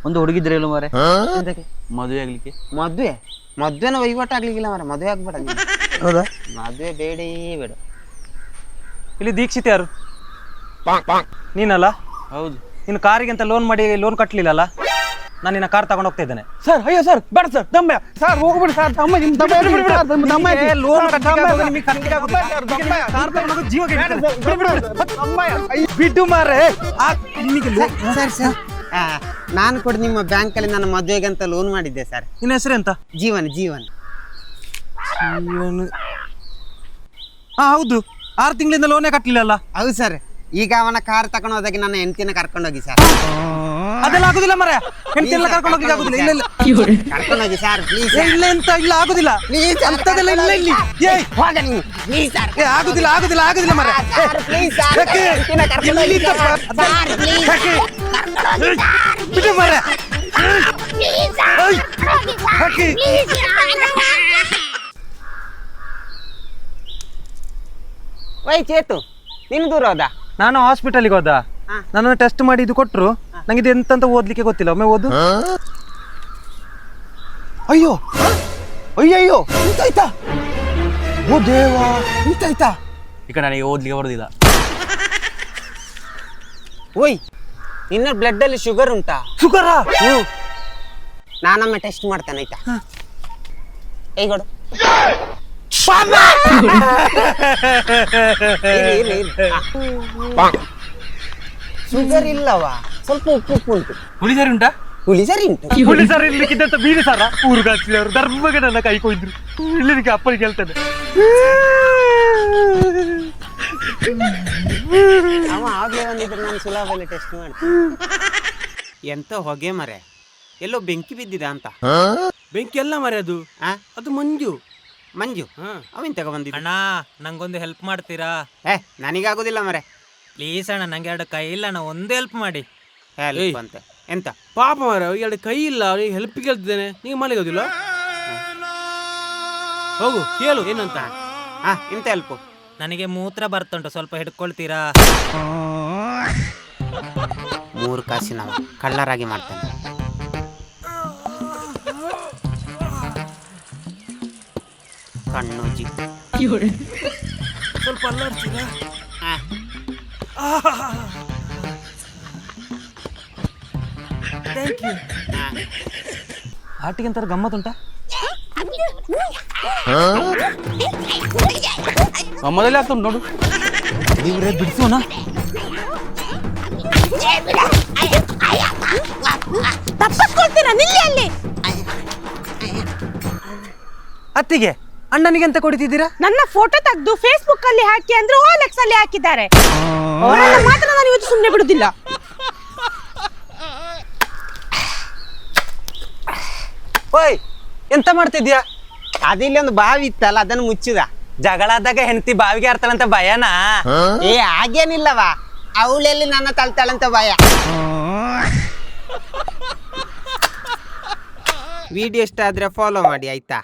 ಒಂದು ಹುಡುಗಿದ್ರೆ ಇಲ್ಲ ಮಾರೆ ಎಂತಕ್ಕೆ? ಮದುವೆ ಆಗ್ಲಿಕ್ಕೆ. ಮದ್ವೆನ ವಹಿವಾಟು ಆಗ್ಲಿಕ್ಕಿಲ್ಲ ಮರ, ಮದುವೆ ಆಗ್ಬೇಡ ನೀನು. ಹೌದಾ? ಮದ್ವೆ ಬೇಡೇ ಬೇಡ. ಇಲ್ಲಿ ದೀಕ್ಷಿತ್ ಯಾರು? ನೀನಲ್ಲ? ಹೌದು. ನೀನು ಕಾರಿಗೆ ಅಂತ ಲೋನ್ ಮಾಡಿ ಲೋನ್ ಕಟ್ಟಲಿಲ್ಲಲ್ಲ? ನಾನು ನಿನ್ನ ಕಾರ್ ತಗೊಂಡು ಹೋಗ್ತಾ ಇದ್ದೇನೆ. ಸರ್ ಅಯ್ಯೋ ಸರ್ ಬೇಡ ಸರ್, ತಮ್ಮ ಸರ್ ಹೋಗ್ಬಿಡಿ ಸರ್, ತಮ್ಮ ನಿಮ್ಮ ತಮ್ಮ ತಮ್ಮ ಬಿಟ್ಟು ಮಾರೆ. ಸರ್ ಸರ್ ನಾನು ಕೂಡ ನಿಮ್ಮ ಬ್ಯಾಂಕಲ್ಲಿ ನನ್ನ ಮದುವೆಗೆ ಅಂತ ಲೋನ್ ಮಾಡಿದ್ದೆ ಸರ್. ನಿನ್ನ ಹೆಸರು ಎಂತ? ಜೀವನ್. ಹೌದು, 6 ತಿಂಗಳಿಂದ ಲೋನೇ ಕಟ್ಟಲಿಲ್ಲಲ್ಲ? ಹೌದು ಸರ್. ಈಗ ಅವನ ಕಾರ್ ತಗೊಂಡು ಹೋದಾಗಿ ನನ್ನ ಹೆಂಡತಿನ ಕರ್ಕೊಂಡು ಹೋಗಿ ಸರ್. ಅದೆಲ್ಲ ಆಗುದಿಲ್ಲ ಮರ, ಹೆಂಡತಿಯೆಲ್ಲ ಕರ್ಕೊಂಡು ಹೋಗಿ ಆಗುದಿಲ್ಲ. ಇಲ್ಲ ಕರ್ಕೊಂಡು ಹೋಗಿ ಸರ್ ಪ್ಲೀಸ್. ಇಲ್ಲ ಎಂತ ಇಲ್ಲ, ಆಗುದಿಲ್ಲ ಅಂತದೆಲ್ಲ ಇಲ್ಲ ಇಲ್ಲಿ. ಆಗುದಿಲ್ಲ ಮರ. ಬಿಡು ಮರ. ವೈ ಚೇತು, ನೀನು ದೂರ ಹೋದ? ನಾನು ಹಾಸ್ಪಿಟಲ್ಗೆ ಹೋದ. ನನ್ನ ಟೆಸ್ಟ್ ಮಾಡಿ ಇದು ಕೊಟ್ರು. ನಂಗೆ ಇದು ಎಂತಂತ ಓದ್ಲಿಕ್ಕೆ ಗೊತ್ತಿಲ್ಲ. ಒಮ್ಮೆ ಓದು. ಅಯ್ಯೋ ಅಯ್ಯಯ್ಯೋ ಇಂತಾಯ್ತಾ? ಓ ದೇವಾ, ಇಂತಾಯ್ತಾ? ಈಗ ನನಗೆ ಓದ್ಲಿಕ್ಕೆ ಬರೋದಿಲ್ಲ. ಓಯ್, ನಿನ್ನ ಬ್ಲಡ್ ಅಲ್ಲಿ ಶುಗರ್ ಉಂಟಾ? ಶುಗರಾ? ನಾನೊಮ್ಮೆ ಟೆಸ್ಟ್ ಮಾಡ್ತೇನೆ ಆಯ್ತಾ? ಹೇಗೊಡು. ಶುಗರ್ ಇಲ್ಲವಾ? ಸ್ವಲ್ಪ ಉಪ್ಪು ಉಂಟು. ಹುಳಿಸರಿ ಉಂಟಾ? ಹುಳಿಸರಿ ಉಂಟು. ಪೊಲೀಸರು ಇರ್ಲಿಕ್ಕಿದ್ದಂತ ಬೀಡಿ ಸಾರ ಊರುಗಾಚಿದವರು ಧರ್ಮಗೆ ನನ್ನ ಕೈ ಕೊಯ್ದ್ರು. ಇಲ್ಲಿಗೆ ಅಪ್ಪನಿಗೆ ಹೇಳ್ತೇನೆ. ಅವ ಆಗ್ಲೇ ಬಂದಿದ್ರೆ ನಾನು ಸುಲಭದಲ್ಲಿ ಟೆಸ್ಟ್ ಮಾಡ್ತೀನಿ. ಎಂತ ಹೊಗೆ ಮರೆ, ಎಲ್ಲೋ ಬೆಂಕಿ ಬಿದ್ದಿದ ಅಂತ. ಬೆಂಕಿ ಎಲ್ಲ ಮರೆ ಅದು. ಅದು ಮಂಜು. ಅವನ್ ತಗೋ ಬಂದಿದ್ದ. ಅಣ್ಣ ನಂಗೊಂದು ಹೆಲ್ಪ್ ಮಾಡ್ತೀರಾ? ನನಗಾಗೋದಿಲ್ಲ ಮರೆ. ಪ್ಲೀಸ್ ಅಣ್ಣ, ನಂಗೆ 2 ಕೈ ಇಲ್ಲ ಅಣ್ಣ, ಒಂದು ಹೆಲ್ಪ್ ಮಾಡಿ. ಹೆಲ್ಪ್ ಅಂತ ಎಂತ? ಪಾಪ ಮರ, 2 ಕೈ ಇಲ್ಲ, ಅವನಿಗೆ ಹೆಲ್ಪ್ ಕೇಳ್ತಿದ್ದೇನೆ, ನೀವು ಮಾಡಿಗೋದಿಲ್ಲ. ಹೋಗು ಕೇಳು ಏನಂತ. ಎಂತ ಹೆಲ್ಪ್? ನನಗೆ ಮೂತ್ರ ಬರ್ತುಂಟು, ಸ್ವಲ್ಪ ಹಿಡ್ಕೊಳ್ತೀರಾ? 3 ಕಾಸಿನವ ಕಳ್ಳರಾಗಿ ಮಾಡ್ತಾನೆ. ಕಣ್ಣೋಜಿ ಸ್ವಲ್ಪ ಅಲ್ಲಾಡ್ತೀರಾ? Thank you. ಆಟಿಗೆ ಅಂತಾರೆ ಗಮ್ಮತ್ತುಂಟಾ? ಮೊದಲೇ ಆಗ್ತುಂಟು ನೋಡು. ಇವ್ರೆ ಬಿಡಿಸೋಣ. ತಪ್ಪಿಸ್ಕೊಳ್ತೀರಾ? ನಿಲ್ಲಿ ಅಲ್ಲಿ. ಅತ್ತಿಗೆ ಅಣ್ಣನಿಗೆ ಅಂತ ಕೊಡ್ತಿದ್ದೀರಾ? ನನ್ನ ಫೋಟೋ ತೆಗೆದು ಫೇಸ್ಬುಕ್ ಅಲ್ಲಿ ಹಾಕಿ ಅಂದ್ರೆ OLX ಅಲ್ಲಿ ಹಾಕಿದ್ದಾರೆ. ಅವರನ್ನ ಮಾತ್ರ ನಾನು ಇವತ್ತು ಸುಮ್ಮನೆ ಬಿಡುದಿಲ್ಲ. ಓಯ್, ಎಂತ ಮಾಡ್ತಿದ್ಯಾ? ಅದಿಲ್ಲಿ ಒಂದು ಬಾವಿ ಇತ್ತಲ್ಲ, ಅದನ್ನು ಮುಚ್ಚಿದ. ಜಗಳಾದಾಗ ಹೆಂಡತಿ ಬಾವಿಗೆ ಆಡ್ತಾಳಂತ ಭಯನಾ? ಹಾಗೇನಿಲ್ಲವಾ, ಅವಳೆಲ್ಲಿ ನನ್ನ ತಳ್ತಾಳಂತ ಭಯ. ವಿಡಿಯೋ ಇಷ್ಟ ಆದ್ರೆ ಫಾಲೋ ಮಾಡಿ ಆಯ್ತಾ?